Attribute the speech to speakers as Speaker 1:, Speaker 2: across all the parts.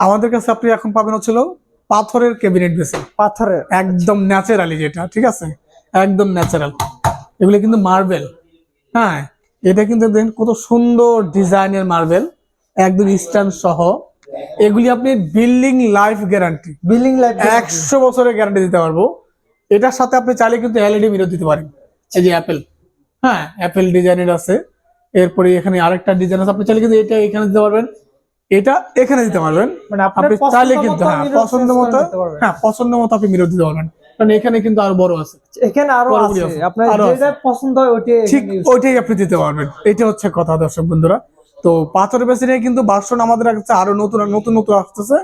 Speaker 1: আমাদের কাছে আপনি এখন পাবেন হচ্ছিল পাথরের ক্যাবিনেট বেসিন,
Speaker 2: পাথরের
Speaker 1: একদম ন্যাচারালি, যেটা ঠিক আছে একদম ন্যাচারাল। এগুলো কিন্তু মার্বেল। হ্যাঁ, এটা কিন্তু দেখেন কত সুন্দর ডিজাইনের মার্বেল, একদম স্ট্যান্ড সহ। এগুলি আপনি building life guarantee,
Speaker 2: building life
Speaker 1: 100 বছরের গ্যারান্টি দিতে পারবো। এটার সাথে আপনি চাইলে কিন্তু এলইডি মিরর দিতে পারেন। এই যে অ্যাপেল, হ্যাঁ অ্যাপেল ডিজাইনের আছে। এরপরে এখানে আরেকটা ডিজাইন আছে, আপনি চাইলে কিন্তু এটা এখানে দিতে পারবেন, এটা এখানে দিতে পারবেন।
Speaker 2: মানে
Speaker 1: আপনি চাইলে কিন্তু পছন্দ মতো, হ্যাঁ পছন্দ মতো আপনি মিরর দিতে পারবেন, কারণ এখানে কিন্তু আরো বড় আছে,
Speaker 2: এখানে আরো আছে, আপনার যেটা পছন্দ হয় ওইটাই
Speaker 1: ঠিক ওইটাই আপনি দিতে পারবেন। এটা হচ্ছে কথা দর্শক বন্ধুরা। তো পাথরের বেসিনে কিন্তু ভার্সন আমাদের কাছে আরো নতুন নতুন নতুন আসতেছে,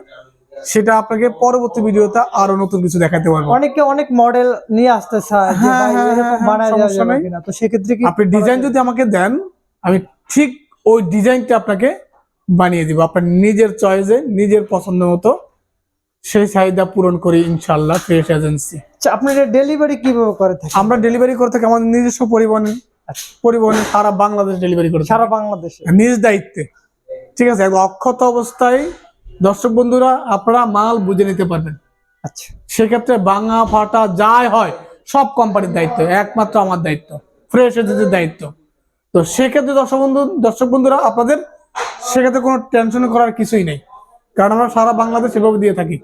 Speaker 1: সেটা আপনাকে পরবর্তী ভিডিওতে আরো নতুন কিছু দেখাতে পারবো।
Speaker 2: অনেকে অনেক মডেল নিয়ে আসতে চায় যে ভাই এরকম বানায় দেওয়া যাবে কিনা, তো সেক্ষেত্রে কি
Speaker 1: আপনি ডিজাইন যদি আমাকে দেন, আমি ঠিক ওই ডিজাইনটা আপনাকে বানিয়ে দিব আপনার নিজের চয়েসে, নিজের পছন্দ মতো। সেই চাহিদা পূরণ করি ইনশাআল্লাহ ফ্রেশ এজেন্সি।
Speaker 2: আপনারা ডেলিভারি কিভাবে করে থাকেন?
Speaker 1: আমরা ডেলিভারি করে থাকি আমাদের নিজস্ব পরিবহনে সারা বাংলাদেশ ডেলিভারি করে,
Speaker 2: সারা বাংলাদেশে
Speaker 1: নিজ দায়িত্বে। ঠিক আছে, একদম অক্ষত অবস্থায় দর্শক বন্ধুরা আপনারা মাল বুঝে নিতে পারবেন।
Speaker 2: আচ্ছা,
Speaker 1: সেক্ষেত্রে ভাঙা ফাটা যাই হয় সব কোম্পানির দায়িত্ব, একমাত্র আমার দায়িত্ব, ফ্রেশ এজেন্সির দায়িত্ব। তো সেক্ষেত্রে দর্শক বন্ধুরা আপনাদের সেক্ষেত্রে কোনো টেনশন করার কিছুই নেই, কারণ আমরা সারা বাংলাদেশ এভাবে দিয়ে থাকি।